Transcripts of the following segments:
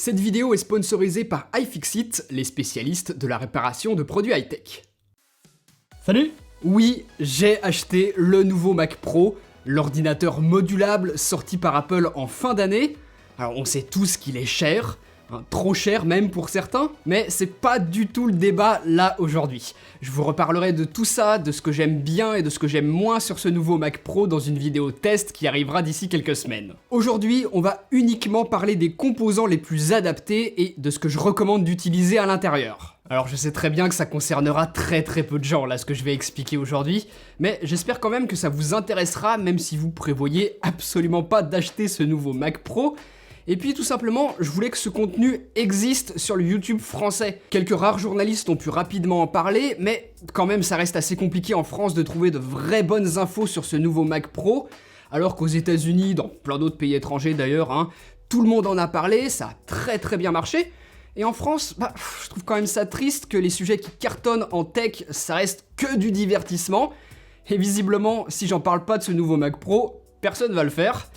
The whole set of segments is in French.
Cette vidéo est sponsorisée par iFixit, les spécialistes de la réparation de produits high-tech. Salut! Oui, j'ai acheté le nouveau Mac Pro, l'ordinateur modulable sorti par Apple en fin d'année. Alors on sait tous qu'il est cher, trop cher même pour certains, mais c'est pas du tout le débat là aujourd'hui. Je vous reparlerai de tout ça, de ce que j'aime bien et de ce que j'aime moins sur ce nouveau Mac Pro dans une vidéo test qui arrivera d'ici quelques semaines. Aujourd'hui, on va uniquement parler des composants les plus adaptés et de ce que je recommande d'utiliser à l'intérieur. Alors je sais très bien que ça concernera très peu de gens là ce que je vais expliquer aujourd'hui, mais j'espère quand même que ça vous intéressera même si vous prévoyez absolument pas d'acheter ce nouveau Mac Pro. Et puis tout simplement, je voulais que ce contenu existe sur le YouTube français. Quelques rares journalistes ont pu rapidement en parler, mais quand même ça reste assez compliqué en France de trouver de vraies bonnes infos sur ce nouveau Mac Pro, alors qu'aux États-Unis, dans plein d'autres pays étrangers d'ailleurs, tout le monde en a parlé, ça a très bien marché. Et en France, je trouve quand même ça triste que les sujets qui cartonnent en tech, ça reste que du divertissement. Et visiblement, si j'en parle pas de ce nouveau Mac Pro, personne va le faire.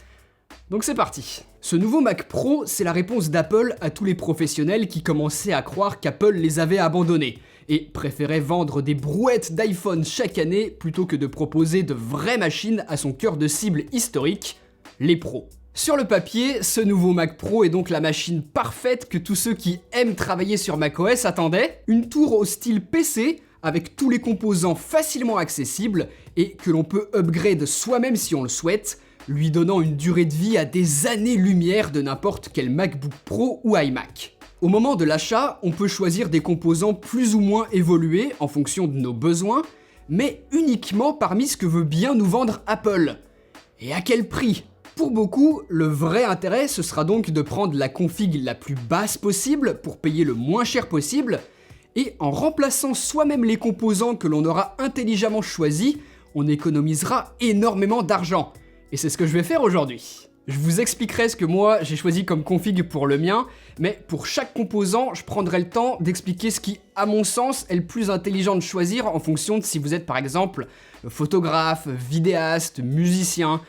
Donc c'est parti. Ce nouveau Mac Pro, c'est la réponse d'Apple à tous les professionnels qui commençaient à croire qu'Apple les avait abandonnés et préférait vendre des brouettes d'iPhone chaque année plutôt que de proposer de vraies machines à son cœur de cible historique, les pros. Sur le papier, ce nouveau Mac Pro est donc la machine parfaite que tous ceux qui aiment travailler sur macOS attendaient, une tour au style PC avec tous les composants facilement accessibles et que l'on peut upgrade soi-même si on le souhaite, lui donnant une durée de vie à des années-lumière de n'importe quel MacBook Pro ou iMac. Au moment de l'achat, on peut choisir des composants plus ou moins évolués en fonction de nos besoins, mais uniquement parmi ce que veut bien nous vendre Apple. Et à quel prix ? Pour beaucoup, le vrai intérêt, ce sera donc de prendre la config la plus basse possible pour payer le moins cher possible, et en remplaçant soi-même les composants que l'on aura intelligemment choisis, on économisera énormément d'argent. Et c'est ce que je vais faire aujourd'hui. Je vous expliquerai ce que moi j'ai choisi comme config pour le mien, mais pour chaque composant, je prendrai le temps d'expliquer ce qui, à mon sens, est le plus intelligent de choisir en fonction de si vous êtes par exemple photographe, vidéaste, musicien,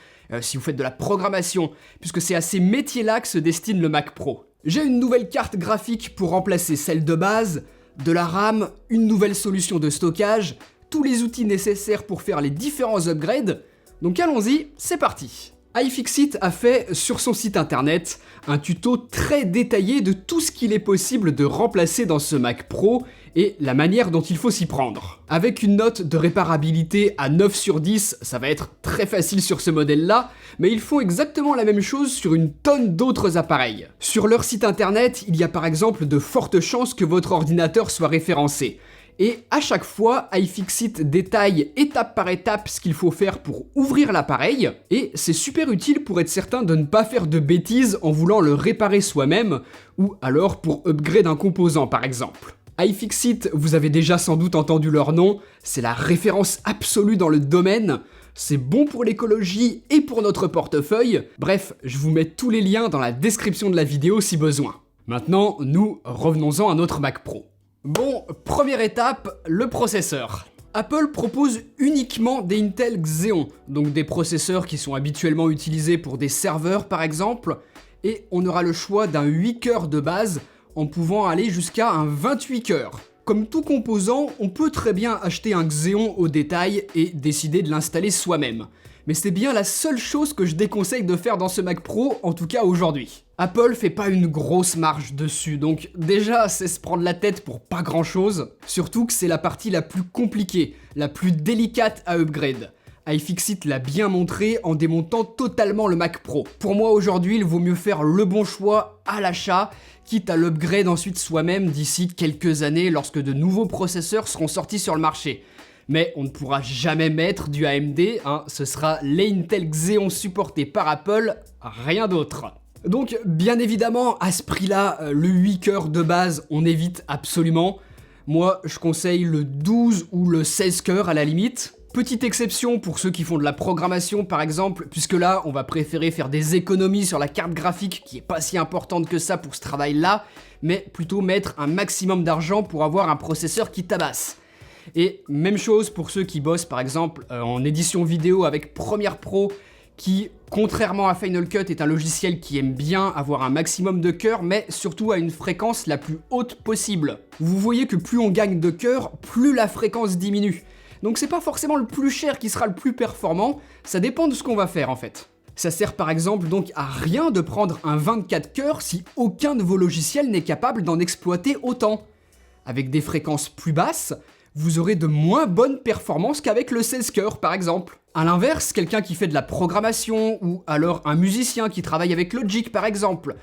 si vous faites de la programmation, puisque c'est à ces métiers-là que se destine le Mac Pro. J'ai une nouvelle carte graphique pour remplacer celle de base, de la RAM, une nouvelle solution de stockage, tous les outils nécessaires pour faire les différents upgrades. Donc allons-y, c'est parti. iFixit a fait sur son site internet un tuto très détaillé de tout ce qu'il est possible de remplacer dans ce Mac Pro et la manière dont il faut s'y prendre. Avec une note de réparabilité à 9 sur 10, ça va être très facile sur ce modèle-là, mais ils font exactement la même chose sur une tonne d'autres appareils. Sur leur site internet, il y a par exemple de fortes chances que votre ordinateur soit référencé. Et à chaque fois, iFixit détaille étape par étape ce qu'il faut faire pour ouvrir l'appareil, et c'est super utile pour être certain de ne pas faire de bêtises en voulant le réparer soi-même, ou alors pour upgrade un composant par exemple. iFixit, vous avez déjà sans doute entendu leur nom, c'est la référence absolue dans le domaine, c'est bon pour l'écologie et pour notre portefeuille, bref, je vous mets tous les liens dans la description de la vidéo si besoin. Maintenant, nous, revenons-en à notre Mac Pro. Bon, première étape, le processeur. Apple propose uniquement des Intel Xeon, donc des processeurs qui sont habituellement utilisés pour des serveurs par exemple, et on aura le choix d'un 8 cœurs de base en pouvant aller jusqu'à un 28 cœurs. Comme tout composant, on peut très bien acheter un Xeon au détail et décider de l'installer soi-même. Mais c'est bien la seule chose que je déconseille de faire dans ce Mac Pro, en tout cas aujourd'hui. Apple fait pas une grosse marge dessus, donc déjà c'est se prendre la tête pour pas grand chose, surtout que c'est la partie la plus compliquée, la plus délicate à upgrade. iFixit l'a bien montré en démontant totalement le Mac Pro. Pour moi aujourd'hui, il vaut mieux faire le bon choix à l'achat, quitte à l'upgrade ensuite soi-même d'ici quelques années lorsque de nouveaux processeurs seront sortis sur le marché. Mais on ne pourra jamais mettre du AMD, ce sera les Intel Xeon supportés par Apple, rien d'autre. Donc bien évidemment, à ce prix-là, le 8 cœurs de base, on évite absolument. Moi, je conseille le 12 ou le 16 cœurs à la limite. Petite exception pour ceux qui font de la programmation par exemple, puisque là, on va préférer faire des économies sur la carte graphique qui est pas si importante que ça pour ce travail-là, mais plutôt mettre un maximum d'argent pour avoir un processeur qui tabasse. Et même chose pour ceux qui bossent par exemple en édition vidéo avec Premiere Pro, qui, contrairement à Final Cut, est un logiciel qui aime bien avoir un maximum de cœur, mais surtout à une fréquence la plus haute possible. Vous voyez que plus on gagne de cœur, plus la fréquence diminue. Donc c'est pas forcément le plus cher qui sera le plus performant, ça dépend de ce qu'on va faire en fait. Ça sert par exemple donc à rien de prendre un 24 cœurs si aucun de vos logiciels n'est capable d'en exploiter autant. Avec des fréquences plus basses, vous aurez de moins bonnes performances qu'avec le 16 cœurs par exemple. A l'inverse, quelqu'un qui fait de la programmation ou alors un musicien qui travaille avec Logic par exemple,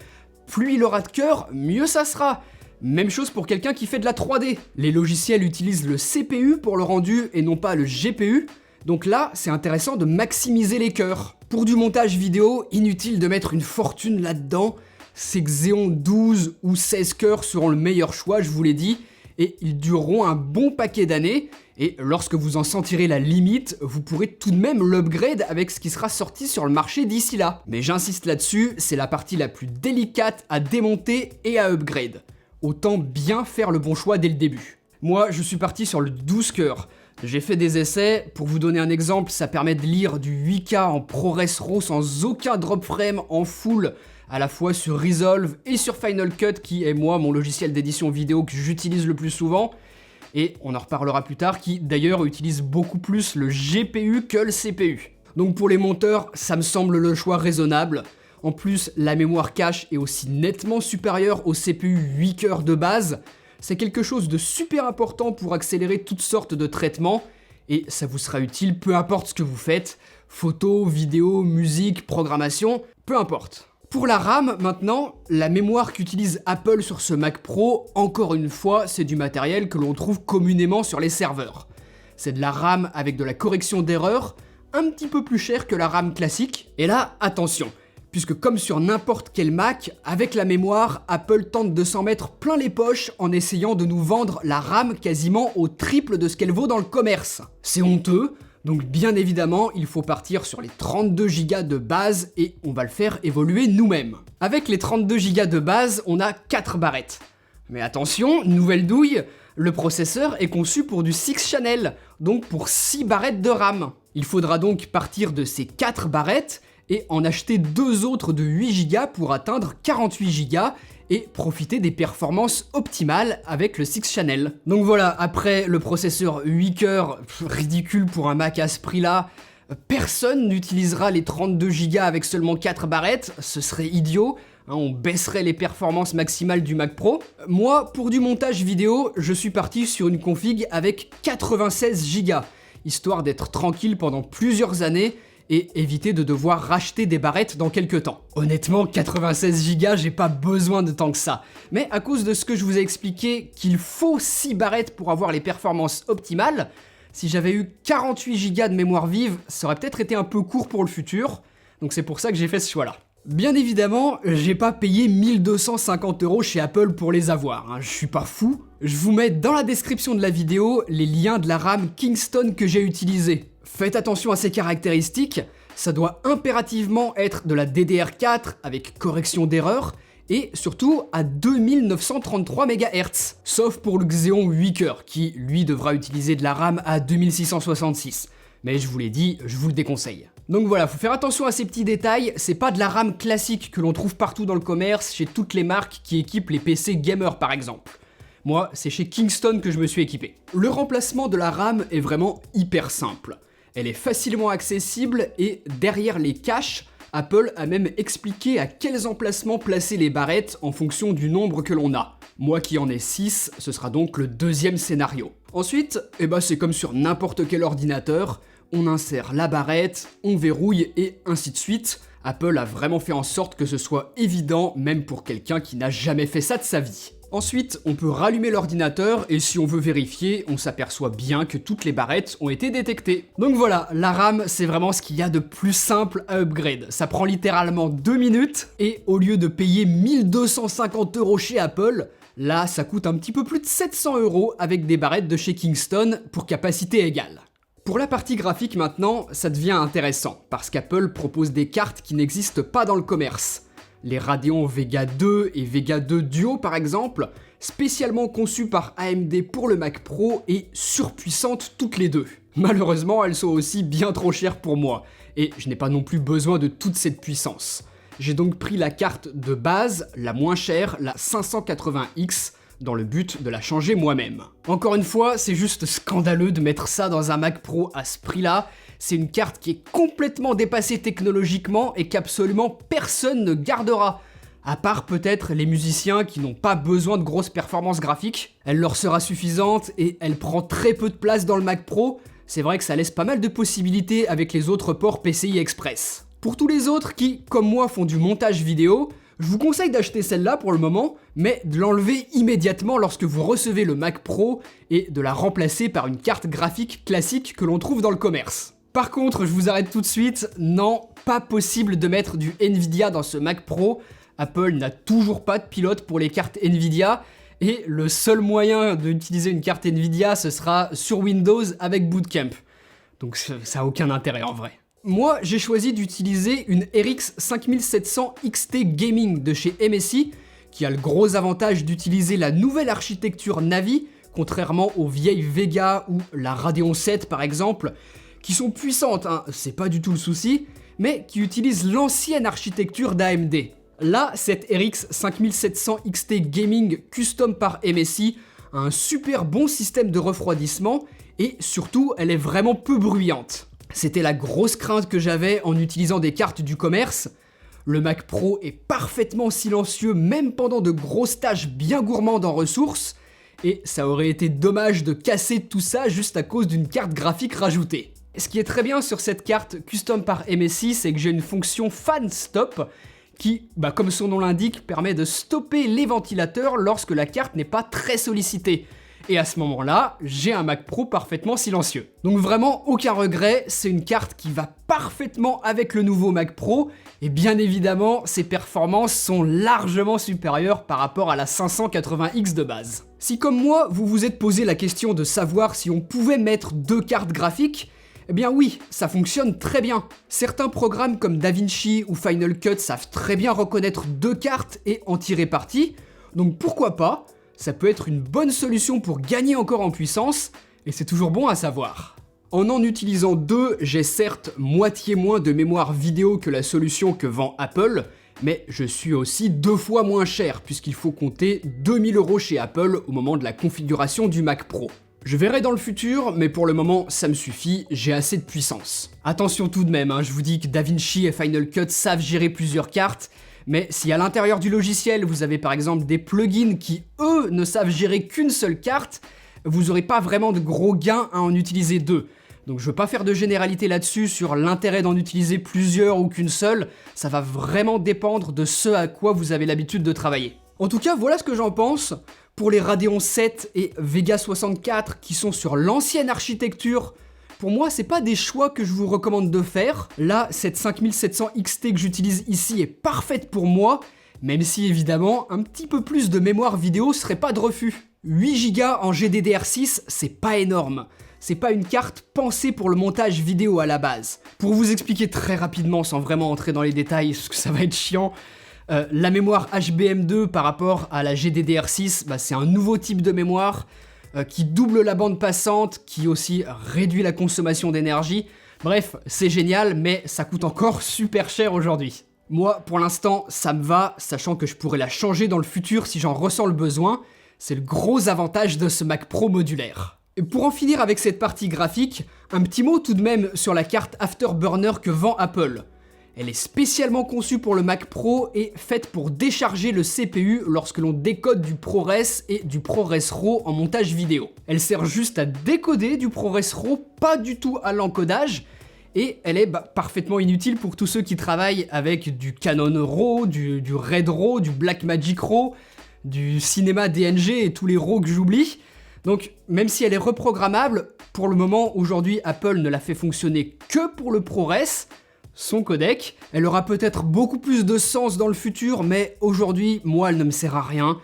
plus il aura de cœur, mieux ça sera. Même chose pour quelqu'un qui fait de la 3D. Les logiciels utilisent le CPU pour le rendu et non pas le GPU, donc là c'est intéressant de maximiser les cœurs. Pour du montage vidéo, inutile de mettre une fortune là-dedans, ces Xeon 12 ou 16 cœurs seront le meilleur choix, je vous l'ai dit, et ils dureront un bon paquet d'années, et lorsque vous en sentirez la limite, vous pourrez tout de même l'upgrade avec ce qui sera sorti sur le marché d'ici là. Mais j'insiste là-dessus, c'est la partie la plus délicate à démonter et à upgrade. Autant bien faire le bon choix dès le début. Moi, je suis parti sur le 12 cœurs. J'ai fait des essais, pour vous donner un exemple, ça permet de lire du 8K en ProRes RAW sans aucun drop frame en full, à la fois sur Resolve et sur Final Cut, qui est moi mon logiciel d'édition vidéo que j'utilise le plus souvent, et on en reparlera plus tard, qui d'ailleurs utilise beaucoup plus le GPU que le CPU. Donc pour les monteurs, ça me semble le choix raisonnable. En plus, la mémoire cache est aussi nettement supérieure au CPU 8 cœurs de base. C'est quelque chose de super important pour accélérer toutes sortes de traitements, et ça vous sera utile peu importe ce que vous faites, photos, vidéos, musique, programmation, peu importe. Pour la RAM, maintenant, la mémoire qu'utilise Apple sur ce Mac Pro, encore une fois, c'est du matériel que l'on trouve communément sur les serveurs. C'est de la RAM avec de la correction d'erreurs, un petit peu plus cher que la RAM classique, et là, attention, puisque comme sur n'importe quel Mac, avec la mémoire, Apple tente de s'en mettre plein les poches en essayant de nous vendre la RAM quasiment au triple de ce qu'elle vaut dans le commerce. C'est honteux. Donc bien évidemment, il faut partir sur les 32 Go de base et on va le faire évoluer nous-mêmes. Avec les 32 Go de base, on a 4 barrettes. Mais attention, nouvelle douille, le processeur est conçu pour du 6 channel, donc pour 6 barrettes de RAM. Il faudra donc partir de ces 4 barrettes et en acheter 2 autres de 8 Go pour atteindre 48 Go et profiter des performances optimales avec le 6 channel. Donc voilà, après le processeur 8 cœurs, ridicule pour un Mac à ce prix-là, personne n'utilisera les 32 Go avec seulement 4 barrettes, ce serait idiot, hein, on baisserait les performances maximales du Mac Pro. Moi, pour du montage vidéo, je suis parti sur une config avec 96 Go, histoire d'être tranquille pendant plusieurs années et éviter de devoir racheter des barrettes dans quelques temps. Honnêtement, 96 Go, j'ai pas besoin de tant que ça. Mais à cause de ce que je vous ai expliqué, qu'il faut 6 barrettes pour avoir les performances optimales, si j'avais eu 48 Go de mémoire vive, ça aurait peut-être été un peu court pour le futur, donc c'est pour ça que j'ai fait ce choix-là. Bien évidemment, j'ai pas payé 1250 € chez Apple pour les avoir, hein, je suis pas fou. Je vous mets dans la description de la vidéo les liens de la RAM Kingston que j'ai utilisée. Faites attention à ces caractéristiques, ça doit impérativement être de la DDR4 avec correction d'erreur et surtout à 2933 MHz, sauf pour le Xeon 8 cœurs qui lui devra utiliser de la RAM à 2666. Mais je vous l'ai dit, je vous le déconseille. Donc voilà, faut faire attention à ces petits détails, c'est pas de la RAM classique que l'on trouve partout dans le commerce, chez toutes les marques qui équipent les PC gamers par exemple. Moi, c'est chez Kingston que je me suis équipé. Le remplacement de la RAM est vraiment hyper simple. Elle est facilement accessible et derrière les caches, Apple a même expliqué à quels emplacements placer les barrettes en fonction du nombre que l'on a. Moi qui en ai 6, ce sera donc le deuxième scénario. Ensuite, c'est comme sur n'importe quel ordinateur, on insère la barrette, on verrouille et ainsi de suite. Apple a vraiment fait en sorte que ce soit évident, même pour quelqu'un qui n'a jamais fait ça de sa vie. Ensuite, on peut rallumer l'ordinateur et si on veut vérifier, on s'aperçoit bien que toutes les barrettes ont été détectées. Donc voilà, la RAM, c'est vraiment ce qu'il y a de plus simple à upgrade. Ça prend littéralement 2 minutes et au lieu de payer 1250 € chez Apple, là, ça coûte un petit peu plus de 700 € avec des barrettes de chez Kingston pour capacité égale. Pour la partie graphique maintenant, ça devient intéressant parce qu'Apple propose des cartes qui n'existent pas dans le commerce. Les Radeon Vega 2 et Vega 2 Duo par exemple, spécialement conçues par AMD pour le Mac Pro et surpuissantes toutes les deux. Malheureusement, elles sont aussi bien trop chères pour moi. et je n'ai pas non plus besoin de toute cette puissance. J'ai donc pris la carte de base, la moins chère, la 580X, dans le but de la changer moi-même. Encore une fois, c'est juste scandaleux de mettre ça dans un Mac Pro à ce prix-là. C'est une carte qui est complètement dépassée technologiquement et qu'absolument personne ne gardera. À part peut-être les musiciens qui n'ont pas besoin de grosses performances graphiques. Elle leur sera suffisante et elle prend très peu de place dans le Mac Pro. C'est vrai que ça laisse pas mal de possibilités avec les autres ports PCI Express. Pour tous les autres qui, comme moi, font du montage vidéo, je vous conseille d'acheter celle-là pour le moment, mais de l'enlever immédiatement lorsque vous recevez le Mac Pro et de la remplacer par une carte graphique classique que l'on trouve dans le commerce. Par contre, je vous arrête tout de suite, non, pas possible de mettre du Nvidia dans ce Mac Pro. Apple n'a toujours pas de pilote pour les cartes Nvidia, et le seul moyen d'utiliser une carte Nvidia, ce sera sur Windows avec Bootcamp. Donc ça n'a aucun intérêt en vrai. Moi, j'ai choisi d'utiliser une RX 5700 XT Gaming de chez MSI, qui a le gros avantage d'utiliser la nouvelle architecture Navi, contrairement aux vieilles Vega ou la Radeon 7 par exemple, qui sont puissantes, hein, c'est pas du tout le souci, mais qui utilisent l'ancienne architecture d'AMD. Là, cette RX 5700 XT Gaming custom par MSI a un super bon système de refroidissement, et surtout, elle est vraiment peu bruyante. C'était la grosse crainte que j'avais en utilisant des cartes du commerce. Le Mac Pro est parfaitement silencieux même pendant de grosses tâches bien gourmandes en ressources, et ça aurait été dommage de casser tout ça juste à cause d'une carte graphique rajoutée. Ce qui est très bien sur cette carte custom par MSI, c'est que j'ai une fonction fan stop qui, comme son nom l'indique, permet de stopper les ventilateurs lorsque la carte n'est pas très sollicitée. Et à ce moment-là, j'ai un Mac Pro parfaitement silencieux. Donc vraiment, aucun regret, c'est une carte qui va parfaitement avec le nouveau Mac Pro, et bien évidemment, ses performances sont largement supérieures par rapport à la 580X de base. Si comme moi, vous vous êtes posé la question de savoir si on pouvait mettre deux cartes graphiques, eh bien oui, ça fonctionne très bien. Certains programmes comme DaVinci ou Final Cut savent très bien reconnaître deux cartes et en tirer parti, donc pourquoi pas? Ça peut être une bonne solution pour gagner encore en puissance, et c'est toujours bon à savoir. En utilisant deux, j'ai certes moitié moins de mémoire vidéo que la solution que vend Apple, mais je suis aussi 2 fois moins cher, puisqu'il faut compter 2000 € chez Apple au moment de la configuration du Mac Pro. Je verrai dans le futur, mais pour le moment, ça me suffit, j'ai assez de puissance. Attention tout de même, je vous dis que DaVinci et Final Cut savent gérer plusieurs cartes, mais si à l'intérieur du logiciel, vous avez par exemple des plugins qui, eux, ne savent gérer qu'une seule carte, vous n'aurez pas vraiment de gros gains à en utiliser deux. Donc je veux pas faire de généralité là-dessus sur l'intérêt d'en utiliser plusieurs ou qu'une seule, ça va vraiment dépendre de ce à quoi vous avez l'habitude de travailler. En tout cas, voilà ce que j'en pense. Pour les Radeon 7 et Vega 64 qui sont sur l'ancienne architecture, pour moi, c'est pas des choix que je vous recommande de faire. Là, cette 5700 XT que j'utilise ici est parfaite pour moi, même si évidemment, un petit peu plus de mémoire vidéo serait pas de refus. 8 Go en GDDR6, c'est pas énorme. C'est pas une carte pensée pour le montage vidéo à la base. Pour vous expliquer très rapidement, sans vraiment entrer dans les détails, parce que ça va être chiant, la mémoire HBM2 par rapport à la GDDR6, c'est un nouveau type de mémoire qui double la bande passante, qui aussi réduit la consommation d'énergie. Bref, c'est génial, mais ça coûte encore super cher aujourd'hui. Moi, pour l'instant, ça me va, sachant que je pourrais la changer dans le futur si j'en ressens le besoin. C'est le gros avantage de ce Mac Pro modulaire. Et pour en finir avec cette partie graphique, un petit mot tout de même sur la carte Afterburner que vend Apple. Elle est spécialement conçue pour le Mac Pro et faite pour décharger le CPU lorsque l'on décode du ProRes et du ProRes RAW en montage vidéo. Elle sert juste à décoder du ProRes RAW, pas du tout à l'encodage, et elle est parfaitement inutile pour tous ceux qui travaillent avec du Canon RAW, du Red RAW, du Blackmagic RAW, du Cinema DNG et tous les RAW que j'oublie. Donc même si elle est reprogrammable, pour le moment aujourd'hui Apple ne la fait fonctionner que pour le ProRes, son codec. Elle aura peut-être beaucoup plus de sens dans le futur, mais aujourd'hui, moi, elle ne me sert à rien.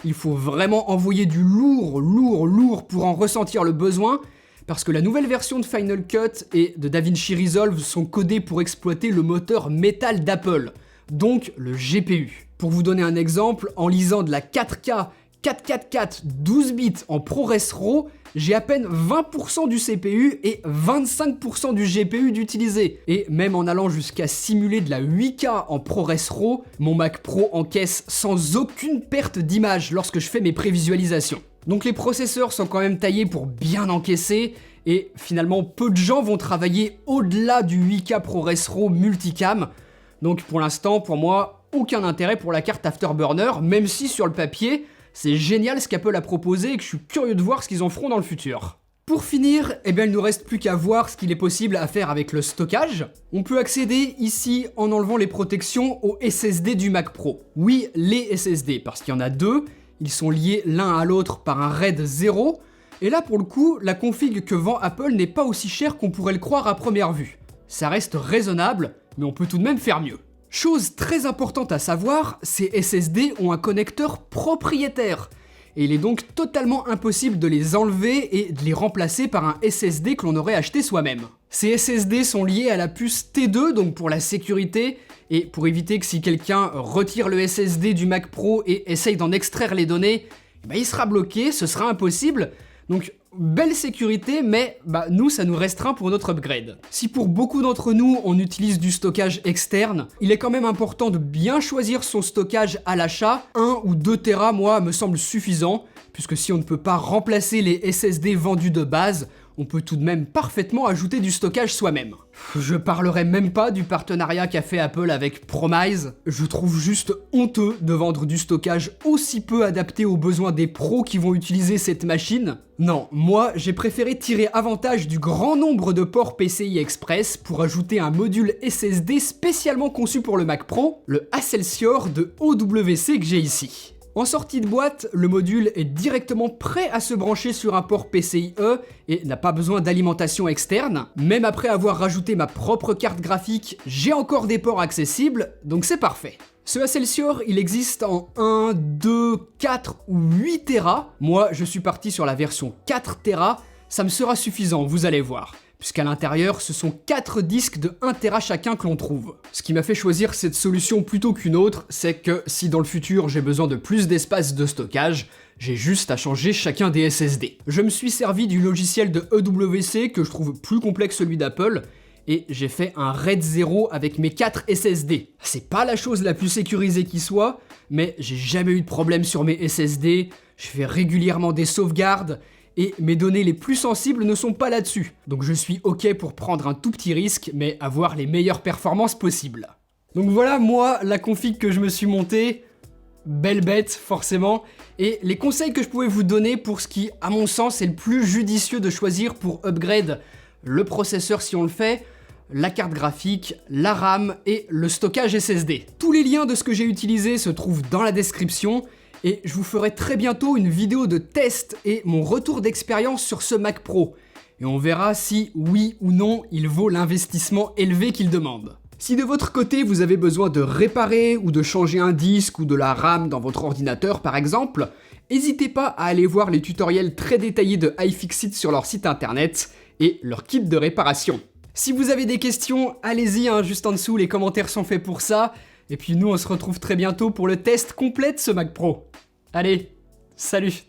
Il faut vraiment envoyer du lourd pour en ressentir le besoin, parce que la nouvelle version de Final Cut et de DaVinci Resolve sont codées pour exploiter le moteur Metal d'Apple, donc le GPU. Pour vous donner un exemple, en lisant de la 4K 444 12 bits en ProRes RAW, J'ai à peine 20% du CPU et 25% du GPU d'utiliser. Et même en allant jusqu'à simuler de la 8K en ProRes RAW, mon Mac Pro encaisse sans aucune perte d'image lorsque je fais mes prévisualisations. Donc les processeurs sont quand même taillés pour bien encaisser, et finalement peu de gens vont travailler au-delà du 8K ProRes RAW multicam. Donc pour l'instant, pour moi, aucun intérêt pour la carte Afterburner, même si sur le papier, c'est génial ce qu'Apple a proposé et que je suis curieux de voir ce qu'ils en feront dans le futur. Pour finir, il ne nous reste plus qu'à voir ce qu'il est possible à faire avec le stockage. On peut accéder ici en enlevant les protections au SSD du Mac Pro. Oui, les SSD, parce qu'il y en a deux, ils sont liés l'un à l'autre par un RAID 0, et là pour le coup, la config que vend Apple n'est pas aussi chère qu'on pourrait le croire à première vue. Ça reste raisonnable, mais on peut tout de même faire mieux. Chose très importante à savoir, ces SSD ont un connecteur propriétaire, et il est donc totalement impossible de les enlever et de les remplacer par un SSD que l'on aurait acheté soi-même. Ces SSD sont liés à la puce T2, donc pour la sécurité, et pour éviter que si quelqu'un retire le SSD du Mac Pro et essaye d'en extraire les données, il sera bloqué, ce sera impossible. Donc belle sécurité, mais nous ça nous restreint pour notre upgrade. Si pour beaucoup d'entre nous on utilise du stockage externe, il est quand même important de bien choisir son stockage à l'achat. 1 ou 2 Tera, moi, me semble suffisant, puisque si on ne peut pas remplacer les SSD vendus de base, on peut tout de même parfaitement ajouter du stockage soi-même. Je parlerai même pas du partenariat qu'a fait Apple avec Promise. Je trouve juste honteux de vendre du stockage aussi peu adapté aux besoins des pros qui vont utiliser cette machine. Non, moi j'ai préféré tirer avantage du grand nombre de ports PCI Express pour ajouter un module SSD spécialement conçu pour le Mac Pro, le Excelsior de OWC que j'ai ici. En sortie de boîte, le module est directement prêt à se brancher sur un port PCIe et n'a pas besoin d'alimentation externe. Même après avoir rajouté ma propre carte graphique, j'ai encore des ports accessibles, donc c'est parfait. Ce Excelsior, il existe en 1, 2, 4 ou 8 Tera. Moi, je suis parti sur la version 4 Tera, ça me sera suffisant, vous allez voir. Puisqu'à l'intérieur, ce sont 4 disques de 1 Tera chacun que l'on trouve. Ce qui m'a fait choisir cette solution plutôt qu'une autre, c'est que si dans le futur j'ai besoin de plus d'espace de stockage, j'ai juste à changer chacun des SSD. Je me suis servi du logiciel de EWC que je trouve plus complexe que celui d'Apple, et j'ai fait un RAID 0 avec mes 4 SSD. C'est pas la chose la plus sécurisée qui soit, mais j'ai jamais eu de problème sur mes SSD, je fais régulièrement des sauvegardes, et mes données les plus sensibles ne sont pas là-dessus. Donc je suis ok pour prendre un tout petit risque, mais avoir les meilleures performances possibles. Donc voilà, moi, la config que je me suis montée, belle bête, forcément, et les conseils que je pouvais vous donner pour ce qui, à mon sens, est le plus judicieux de choisir pour upgrade le processeur si on le fait, la carte graphique, la RAM et le stockage SSD. Tous les liens de ce que j'ai utilisé se trouvent dans la description, et je vous ferai très bientôt une vidéo de test et mon retour d'expérience sur ce Mac Pro. Et on verra si, oui ou non, il vaut l'investissement élevé qu'il demande. Si de votre côté vous avez besoin de réparer ou de changer un disque ou de la RAM dans votre ordinateur par exemple, n'hésitez pas à aller voir les tutoriels très détaillés de iFixit sur leur site internet et leur kit de réparation. Si vous avez des questions, allez-y, juste en dessous, les commentaires sont faits pour ça. Et puis nous, on se retrouve très bientôt pour le test complet de ce Mac Pro. Allez, salut!